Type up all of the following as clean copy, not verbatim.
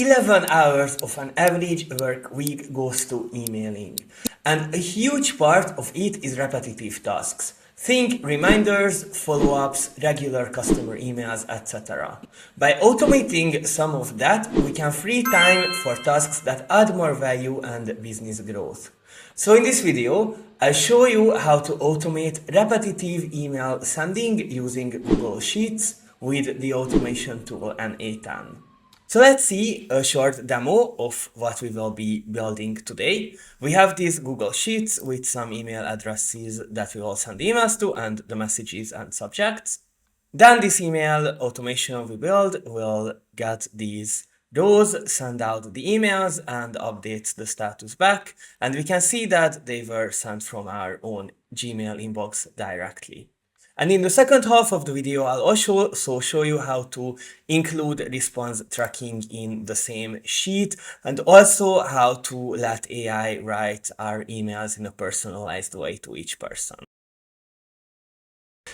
11 hours of an average work week goes to emailing, and a huge part of it is repetitive tasks. Think reminders, follow-ups, regular customer emails, etc. By automating some of that, we can free time for tasks that add more value and business growth. So in this video, I'll show you how to automate repetitive email sending using Google Sheets with the automation tool N8N. So let's see a short demo of what we will be building today. We have these Google Sheets with some email addresses that we will send emails to and the messages and subjects. Then this email automation we build will get these rows, send out the emails and update the status back. And we can see that they were sent from our own Gmail inbox directly. And in the second half of the video, I'll also show you how to include response tracking in the same sheet and also how to let AI write our emails in a personalized way to each person.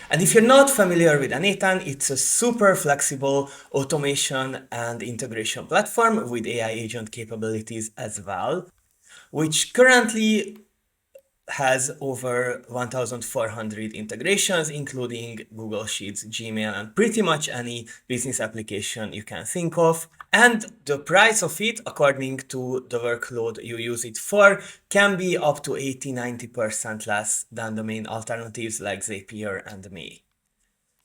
And if you're not familiar with N8N, it's a super flexible automation and integration platform with AI agent capabilities as well, which currently has over 1,400 integrations, including Google Sheets, Gmail, and pretty much any business application you can think of. And the price of it, according to the workload you use it for, can be up to 80–90% less than the main alternatives like Zapier and Make.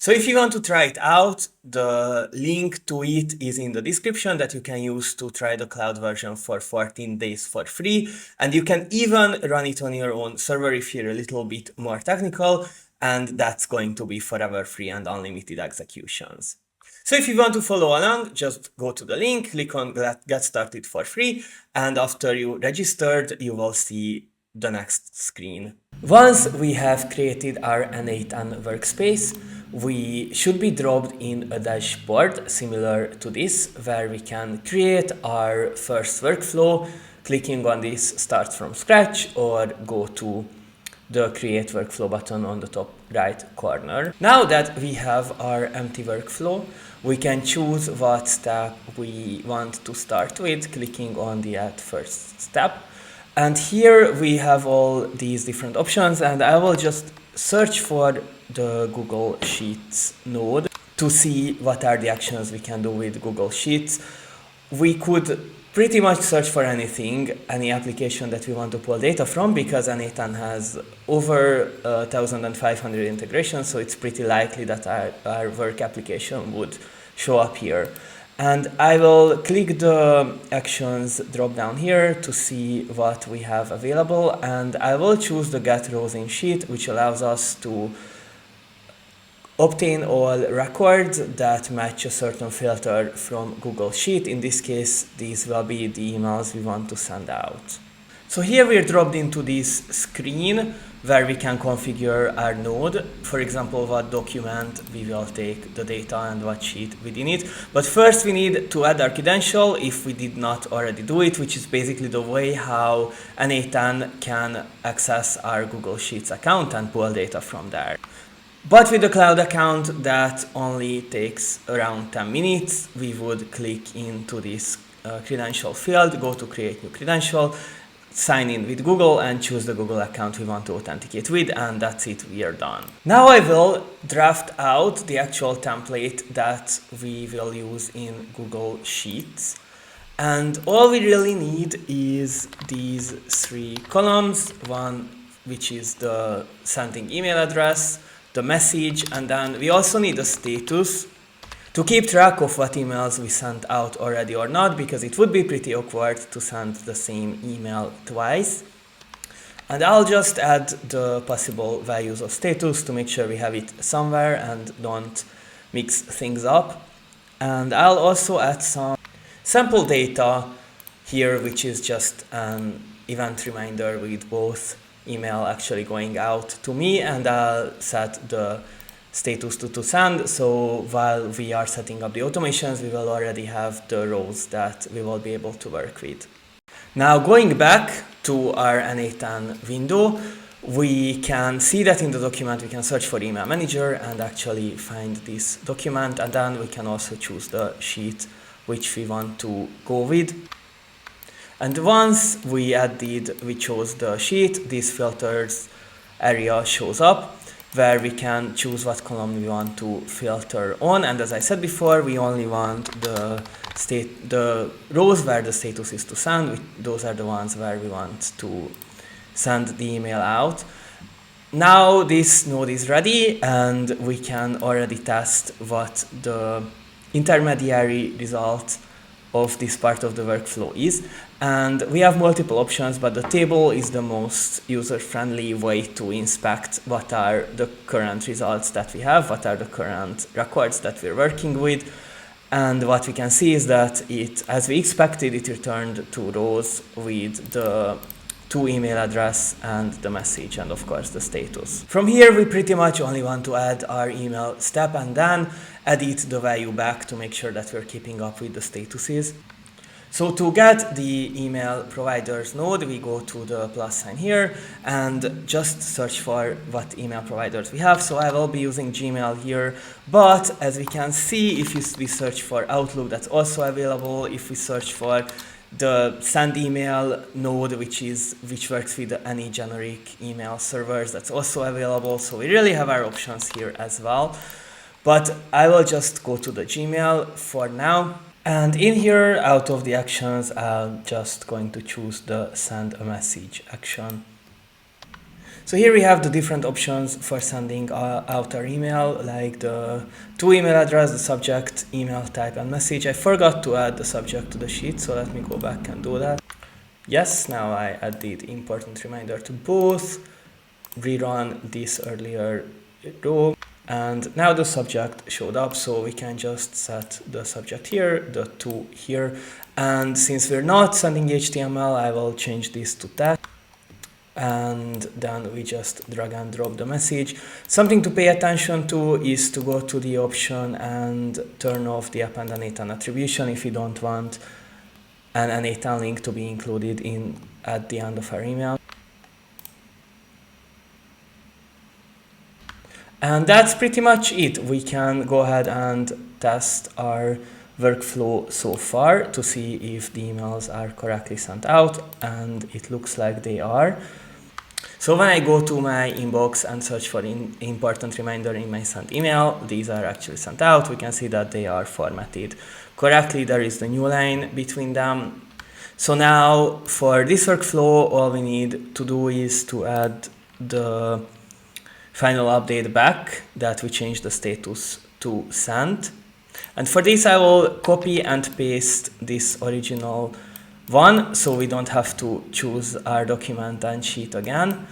So if you want to try it out, the link to it is in the description that you can use to try the cloud version for 14 days for free. And you can even run it on your own server if you're a little bit more technical, and that's going to be forever free and unlimited executions. So if you want to follow along, just go to the link, click on Get Started for free, and after you registered, you will see the next screen. Once we have created our N8N workspace, we should be dropped in a dashboard similar to this, where we can create our first workflow, clicking on this Start from Scratch, or go to the Create Workflow button on the top right corner. Now that we have our empty workflow, we can choose what step we want to start with, clicking on the Add First step. And here we have all these different options, and I will just search for the Google Sheets node to see what are the actions we can do with Google Sheets. We could pretty much search for anything, any application that we want to pull data from, because N8N has over 1,500 integrations, so it's pretty likely that our work application would show up here. And I will click the actions drop down here to see what we have available, and I will choose the Get Rows in Sheet, which allows us to obtain all records that match a certain filter from Google Sheet. In this case, these will be the emails we want to send out. So here we're dropped into this screen where we can configure our node, for example, what document we will take the data and what sheet within it. But first we need to add our credential if we did not already do it, which is basically the way how N8N can access our Google Sheets account and pull data from there. But with the cloud account, that only takes around 10 minutes. We would click into this credential field, go to Create New Credential, sign in with Google and choose the Google account we want to authenticate with, and that's it, we are done. Now I will draft out the actual template that we will use in Google Sheets. And all we really need is these three columns, one which is the sending email address, the message, and then we also need a status to keep track of what emails we sent out already or not, because it would be pretty awkward to send the same email twice. And I'll just add the possible values of status to make sure we have it somewhere and don't mix things up. And I'll also add some sample data here, which is just an event reminder with both email actually going out to me, and I'll set the status to send, so while we are setting up the automations, we will already have the rows that we will be able to work with. Now going back to our N8N window, we can see that in the document we can search for email manager and actually find this document, and then we can also choose the sheet which we want to go with. And once we chose the sheet, this filters area shows up where we can choose what column we want to filter on. And as I said before, we only want the rows where the status is to send. Those are the ones where we want to send the email out. Now this node is ready and we can already test what the intermediary result of this part of the workflow is. And we have multiple options, but the table is the most user-friendly way to inspect what are the current results that we have, what are the current records that we're working with. And what we can see is that as we expected, it returned 2 rows with the 2 email address and the message and of course the status. From here we pretty much only want to add our email step and then edit the value back to make sure that we're keeping up with the statuses. So to get the email providers node, we go to the plus sign here and just search for what email providers we have. So I will be using Gmail here, but as we can see, if we search for Outlook, that's also available. If we search for the send email node, which works with any generic email servers, that's also available. So we really have our options here as well. But I will just go to the Gmail for now. And in here, out of the actions, I'm just going to choose the send a message action. So here we have the different options for sending out our email, like the to email address, the subject, email type, and message. I forgot to add the subject to the sheet, so let me go back and do that. Yes, now I added important reminder to both, rerun this earlier row. And now the subject showed up, so we can just set the subject here, the to here. And since we're not sending HTML, I will change this to text. And then we just drag and drop the message. Something to pay attention to is to go to the option and turn off the append N8N attribution if you don't want an N8N link to be included at the end of our email. And that's pretty much it. We can go ahead and test our workflow so far to see if the emails are correctly sent out, and it looks like they are. So when I go to my inbox and search for important reminder in my sent email, these are actually sent out. We can see that they are formatted correctly. There is the new line between them. So now for this workflow, all we need to do is to add the final update back that we changed the status to sent. And for this, I will copy and paste this original one, so we don't have to choose our document and sheet again.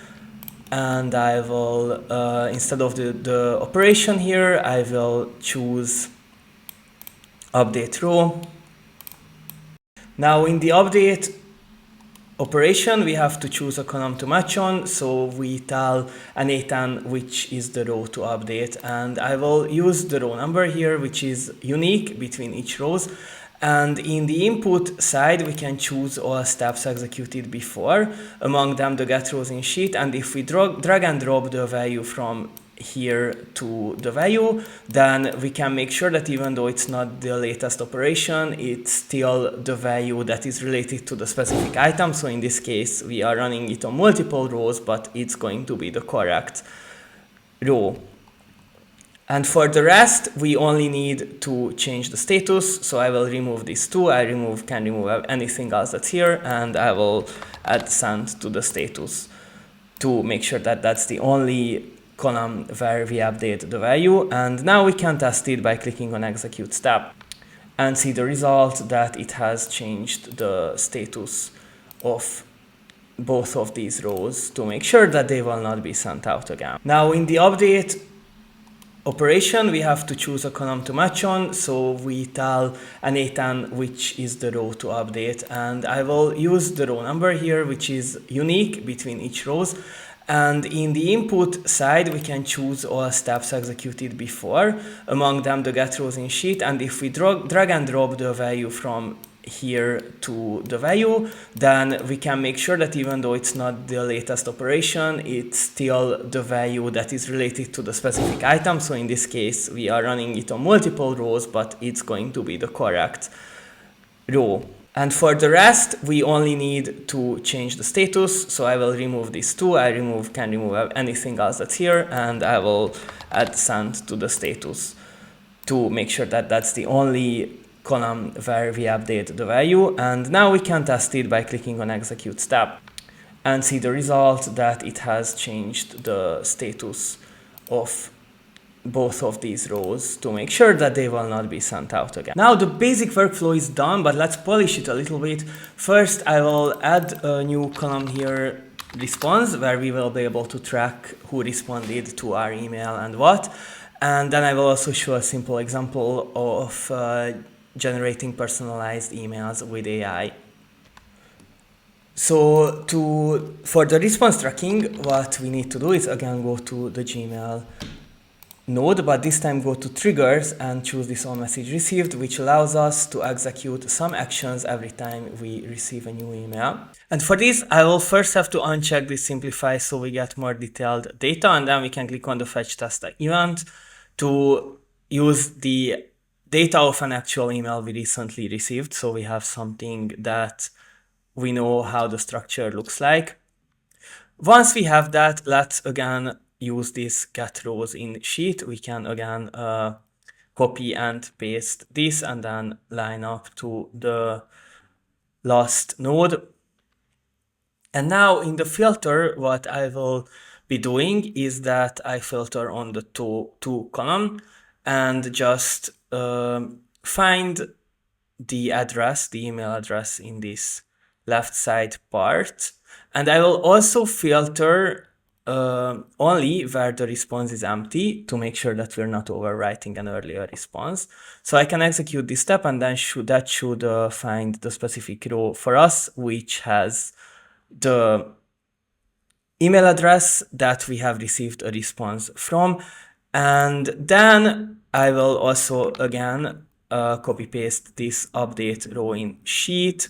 And I will, instead of the operation here, I will choose update row. Now in the update operation, we have to choose a column to match on, so we tell N8N which is the row to update, and I will use the row number here, which is unique between each rows. And in the input side, we can choose all steps executed before, among them the get rows in sheet. And if we drag and drop the value from here to the value, then we can make sure that even though it's not the latest operation, it's still the value that is related to the specific item. So in this case, we are running it on multiple rows, but it's going to be the correct row. And for the rest, we only need to change the status. So I will remove these two. I can remove anything else that's here, and I will add send to the status to make sure that that's the only column where we update the value. And now we can test it by clicking on execute step and see the result that it has changed the status of both of these rows to make sure that they will not be sent out again. Now in the update operation, we have to choose a column to match on, so we tell N8N which is the row to update, and I will use the row number here, which is unique between each rows. And in the input side, we can choose all steps executed before, among them the get rows in sheet. And if we drag and drop the value from here to the value, then we can make sure that even though it's not the latest operation, it's still the value that is related to the specific item. So in this case, we are running it on multiple rows, but it's going to be the correct row. And for the rest, we only need to change the status. So I will remove these two. Can remove anything else that's here, and I will add send to the status to make sure that that's the only column where we update the value. And now we can test it by clicking on execute step and see the result that it has changed the status of both of these rows to make sure that they will not be sent out again. Now the basic workflow is done, but let's polish it a little bit. First, I will add a new column here, response, where we will be able to track who responded to our email and what. And then I will also show a simple example of generating personalized emails with AI. So for the response tracking, what we need to do is again go to the Gmail node, but this time go to triggers and choose this on message received, which allows us to execute some actions every time we receive a new email. And for this, I will first have to uncheck this simplify so we get more detailed data, and then we can click on the fetch test event to use the data of an actual email we recently received. So we have something that we know how the structure looks like. Once we have that, let's again use this get rows in sheet. We can again copy and paste this and then line up to the last node. And now in the filter, what I will be doing is that I filter on the two column and just find the address, the email address in this left side part. And I will also filter only where the response is empty to make sure that we're not overwriting an earlier response. So I can execute this step, and then that should find the specific row for us, which has the email address that we have received a response from. And then I will also again copy paste this update row in sheet.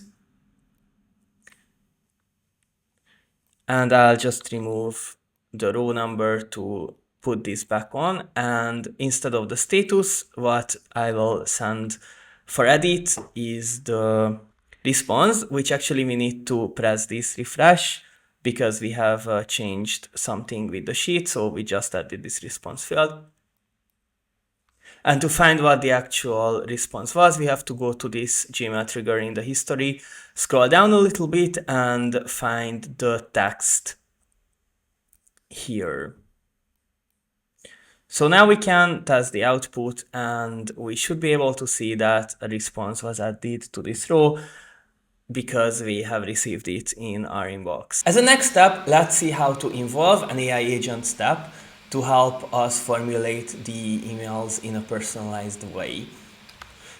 And I'll just remove the row number to put this back on. And instead of the status, what I will send for edit is the response, which actually we need to press this refresh because we have changed something with the sheet. So we just added this response field. And to find what the actual response was, we have to go to this Gmail trigger in the history, scroll down a little bit and find the text here. So now we can test the output, and we should be able to see that a response was added to this row because we have received it in our inbox. As a next step, let's see how to involve an AI agent step to help us formulate the emails in a personalized way.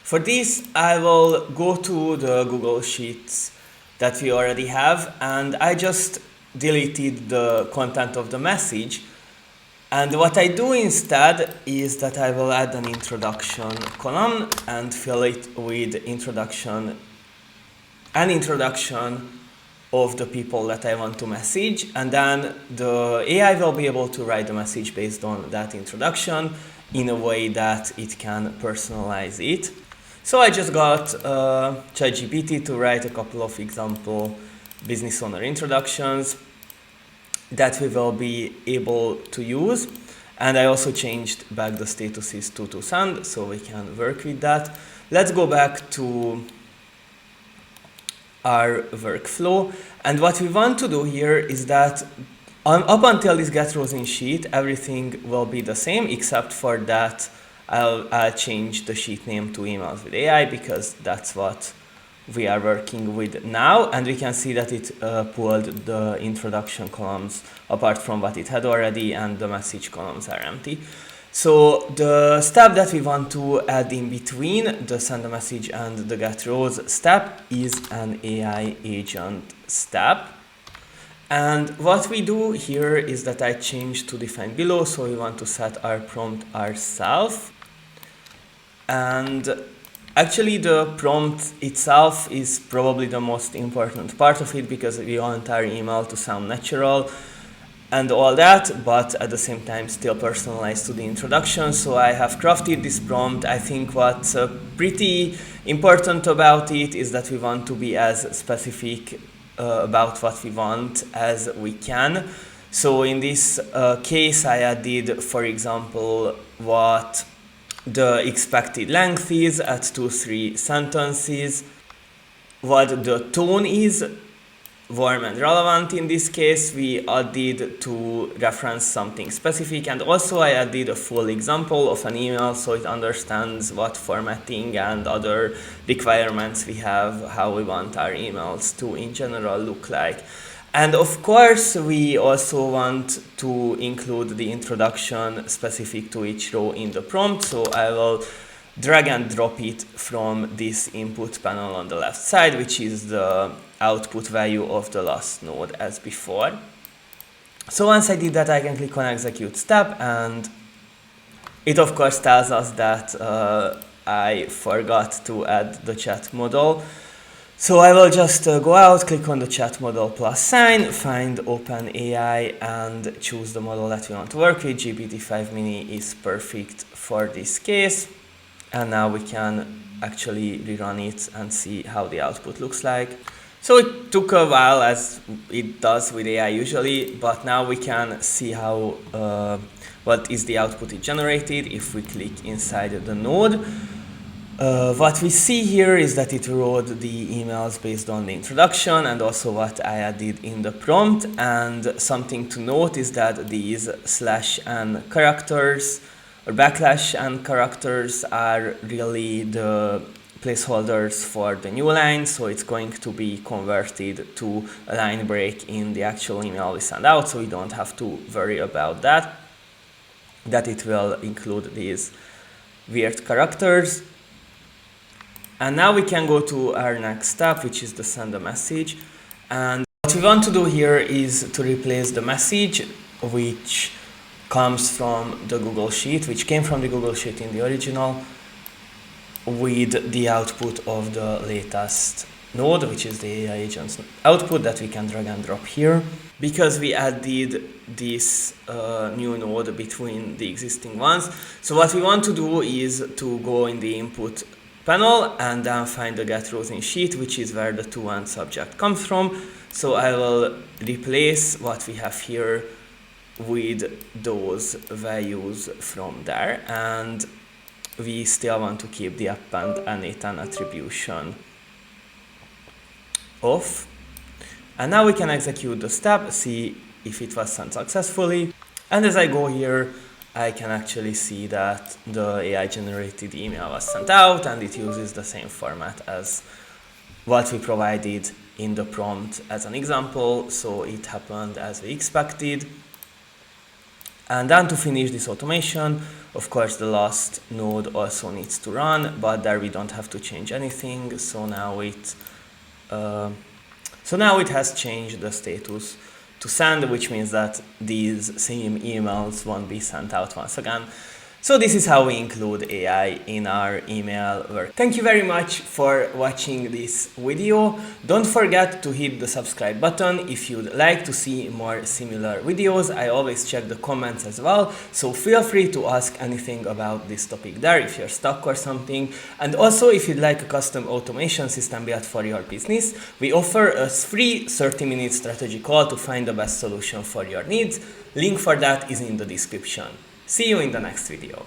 For this, I will go to the Google Sheets that we already have, and I just deleted the content of the message. And what I do instead is that I will add an introduction column and fill it with an introduction of the people that I want to message, and then the AI will be able to write the message based on that introduction in a way that it can personalize it. So I just got ChatGPT to write a couple of example business owner introductions that we will be able to use. And I also changed back the statuses to send, so we can work with that. Let's go back to our workflow. And what we want to do here is that up until this get rows in sheet, everything will be the same, except for that I'll change the sheet name to emails with AI because that's what we are working with now. And we can see that it pulled the introduction columns apart from what it had already, and the message columns are empty. So the step that we want to add in between the send a message and the get rows step is an AI agent step. And what we do here is that I change to define below. So we want to set our prompt ourselves. And actually the prompt itself is probably the most important part of it because we want our email to sound natural. and all that, but at the same time still personalized to the introduction. So I have crafted this prompt. I think what's pretty important about it is that we want to be as specific about what we want as we can. So in this case, I added, for example, what the expected length is at 2-3 sentences, what the tone is, warm and relevant. In this case, we added to reference something specific, and also I added a full example of an email so it understands what formatting and other requirements we have, how we want our emails to in general look like. And of course, we also want to include the introduction specific to each row in the prompt, so I will drag and drop it from this input panel on the left side, which is the output value of the last node as before. So once I did that, I can click on execute step, and it of course tells us that I forgot to add the chat model. So I will just go out, click on the chat model plus sign, find OpenAI and choose the model that we want to work with. GPT-5 mini is perfect for this case. And now we can actually rerun it and see how the output looks like. So it took a while, as it does with AI usually, but now we can see how what is the output it generated if we click inside the node. What we see here is that it wrote the emails based on the introduction and also what I added in the prompt. And something to note is that these /n characters or /n characters are really the placeholders for the new line, so it's going to be converted to a line break in the actual email we send out, so we don't have to worry about that it will include these weird characters. And now we can go to our next step, which is to send a message. And what we want to do here is to replace the message, which comes from the Google Sheet, which came from the Google Sheet in the original, with the output of the latest node, which is the AI agent's output that we can drag and drop here. Because we added this new node between the existing ones. So what we want to do is to go in the input panel and then find the get rows in sheet, which is where the to and subject comes from. So I will replace what we have here with those values from there, and we still want to keep the append N8N attribution off. And now we can execute the step, see if it was sent successfully. And as I go here, I can actually see that the AI generated email was sent out, and it uses the same format as what we provided in the prompt as an example. So it happened as we expected. And then to finish this automation, of course, the last node also needs to run, but there we don't have to change anything. So now it has changed the status to send, which means that these same emails won't be sent out once again. So this is how we include AI in our email work. Thank you very much for watching this video. Don't forget to hit the subscribe button if you'd like to see more similar videos. I always check the comments as well, so feel free to ask anything about this topic there if you're stuck or something. And also, if you'd like a custom automation system built for your business, we offer a free 30-minute strategy call to find the best solution for your needs. Link for that is in the description. See you in the next video.